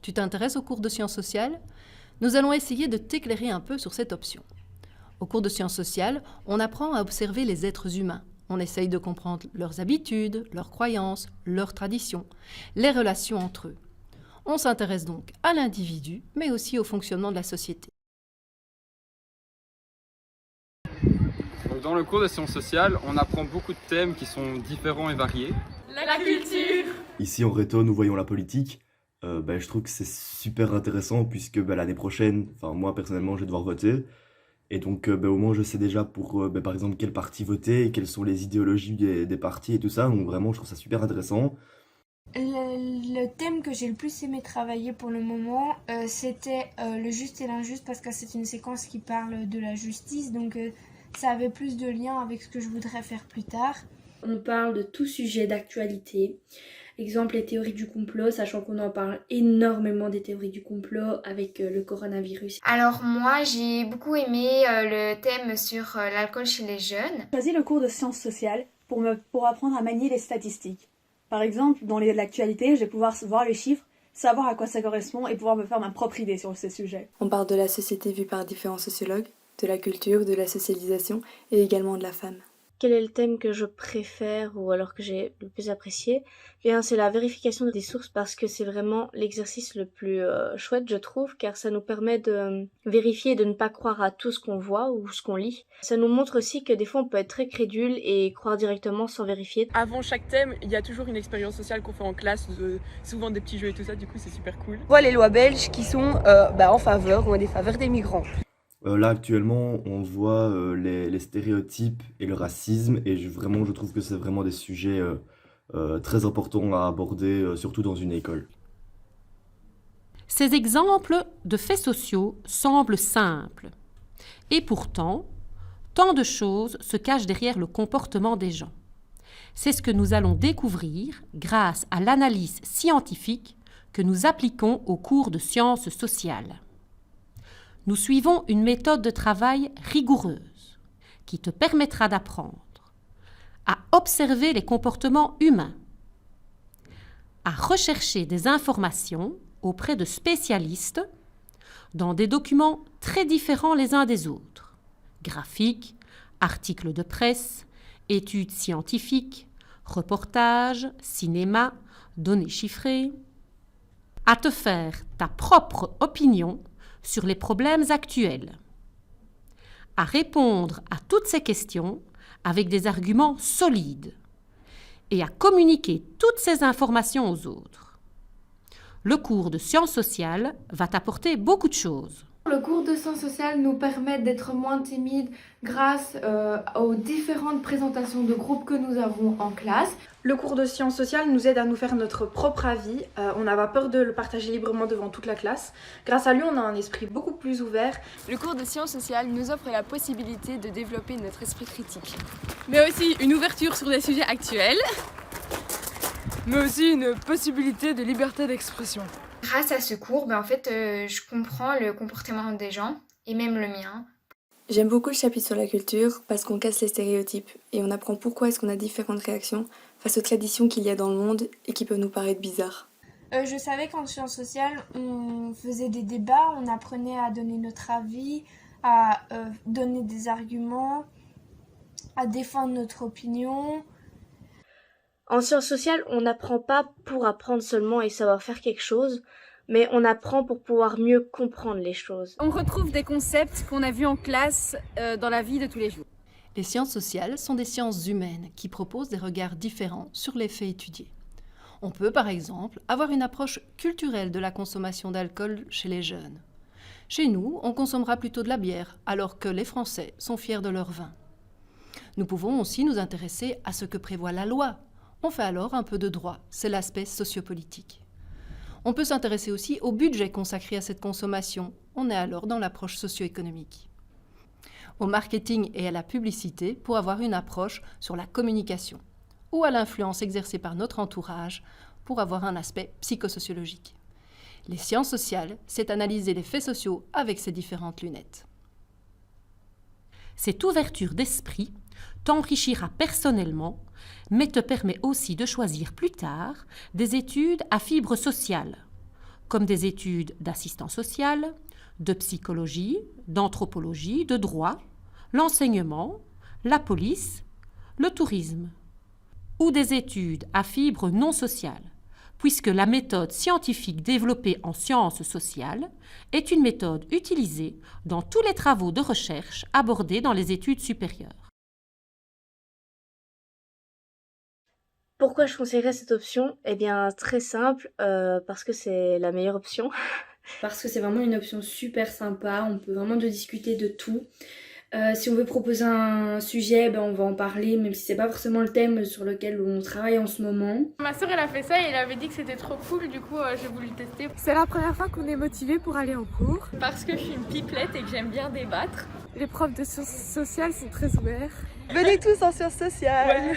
Tu t'intéresses aux cours de sciences sociales? Nous allons essayer de t'éclairer un peu sur cette option. Au cours de sciences sociales, on apprend à observer les êtres humains. On essaye de comprendre leurs habitudes, leurs croyances, leurs traditions, les relations entre eux. On s'intéresse donc à l'individu, mais aussi au fonctionnement de la société. Dans le cours de sciences sociales, on apprend beaucoup de thèmes qui sont différents et variés. La culture. Ici en Réto, nous voyons la politique. Je trouve que c'est super intéressant puisque l'année prochaine, moi personnellement, je vais devoir voter. Et donc au moins je sais déjà pour par exemple quel parti voter, et quelles sont les idéologies des partis et tout ça. Donc vraiment je trouve ça super intéressant. Le thème que j'ai le plus aimé travailler pour le moment, c'était le juste et l'injuste, parce que c'est une séquence qui parle de la justice, donc ça avait plus de lien avec ce que je voudrais faire plus tard. On parle de tout sujet d'actualité. Exemple, les théories du complot, sachant qu'on en parle énormément des théories du complot avec le coronavirus. Alors moi, j'ai beaucoup aimé le thème sur l'alcool chez les jeunes. J'ai choisi le cours de sciences sociales pour apprendre à manier les statistiques. Par exemple, dans l'actualité, je vais pouvoir voir les chiffres, savoir à quoi ça correspond et pouvoir me faire ma propre idée sur ces sujets. On parle de la société vue par différents sociologues, de la culture, de la socialisation et également de la femme. Quel est le thème que je préfère ou alors que j'ai le plus apprécié? Bien, c'est la vérification des sources, parce que c'est vraiment l'exercice le plus chouette, je trouve, car ça nous permet de vérifier et de ne pas croire à tout ce qu'on voit ou ce qu'on lit. Ça nous montre aussi que des fois on peut être très crédule et croire directement sans vérifier. Avant chaque thème, il y a toujours une expérience sociale qu'on fait en classe, souvent des petits jeux et tout ça, du coup c'est super cool. On voit les lois belges qui sont en faveur ou en défaveur des migrants. Là actuellement on voit les stéréotypes et le racisme et je trouve que c'est vraiment des sujets très importants à aborder, surtout dans une école. Ces exemples de faits sociaux semblent simples. Et pourtant, tant de choses se cachent derrière le comportement des gens. C'est ce que nous allons découvrir grâce à l'analyse scientifique que nous appliquons au cours de sciences sociales. Nous suivons une méthode de travail rigoureuse qui te permettra d'apprendre à observer les comportements humains, à rechercher des informations auprès de spécialistes dans des documents très différents les uns des autres, graphiques, articles de presse, études scientifiques, reportages, cinéma, données chiffrées, à te faire ta propre opinion sur les problèmes actuels, à répondre à toutes ces questions avec des arguments solides et à communiquer toutes ces informations aux autres. Le cours de sciences sociales va t'apporter beaucoup de choses. Le cours de sciences sociales nous permet d'être moins timides grâce aux différentes présentations de groupes que nous avons en classe. Le cours de sciences sociales nous aide à nous faire notre propre avis. On n'a pas peur de le partager librement devant toute la classe. Grâce à lui, on a un esprit beaucoup plus ouvert. Le cours de sciences sociales nous offre la possibilité de développer notre esprit critique. Mais aussi une ouverture sur des sujets actuels. Mais aussi une possibilité de liberté d'expression. Grâce à ce cours, je comprends le comportement des gens, et même le mien. J'aime beaucoup le chapitre sur la culture parce qu'on casse les stéréotypes et on apprend pourquoi est-ce qu'on a différentes réactions face aux traditions qu'il y a dans le monde et qui peuvent nous paraître bizarres. Je savais qu'en sciences sociales, on faisait des débats, on apprenait à donner notre avis, à donner des arguments, à défendre notre opinion. En sciences sociales, on n'apprend pas pour apprendre seulement et savoir faire quelque chose, mais on apprend pour pouvoir mieux comprendre les choses. On retrouve des concepts qu'on a vus en classe dans la vie de tous les jours. Les sciences sociales sont des sciences humaines qui proposent des regards différents sur les faits étudiés. On peut, par exemple, avoir une approche culturelle de la consommation d'alcool chez les jeunes. Chez nous, on consommera plutôt de la bière, alors que les Français sont fiers de leur vin. Nous pouvons aussi nous intéresser à ce que prévoit la loi. On fait alors un peu de droit, c'est l'aspect sociopolitique. On peut s'intéresser aussi au budget consacré à cette consommation. On est alors dans l'approche socio-économique. Au marketing et à la publicité pour avoir une approche sur la communication, ou à l'influence exercée par notre entourage pour avoir un aspect psychosociologique. Les sciences sociales, c'est analyser les faits sociaux avec ces différentes lunettes. Cette ouverture d'esprit t'enrichira personnellement, mais te permet aussi de choisir plus tard des études à fibre sociale, comme des études d'assistance sociale, de psychologie, d'anthropologie, de droit, l'enseignement, la police, le tourisme, ou des études à fibre non sociale, puisque la méthode scientifique développée en sciences sociales est une méthode utilisée dans tous les travaux de recherche abordés dans les études supérieures. Pourquoi je conseillerais cette option? Eh bien, très simple, parce que c'est la meilleure option. Parce que c'est vraiment une option super sympa, on peut vraiment discuter de tout. Si on veut proposer un sujet, on va en parler, même si c'est pas forcément le thème sur lequel on travaille en ce moment. Ma soeur elle a fait ça et elle avait dit que c'était trop cool, du coup j'ai voulu tester. C'est la première fois qu'on est motivé pour aller en cours. Parce que je suis une pipelette et que j'aime bien débattre. Les profs de sciences sociales sont très ouverts. Venez tous en sciences sociales.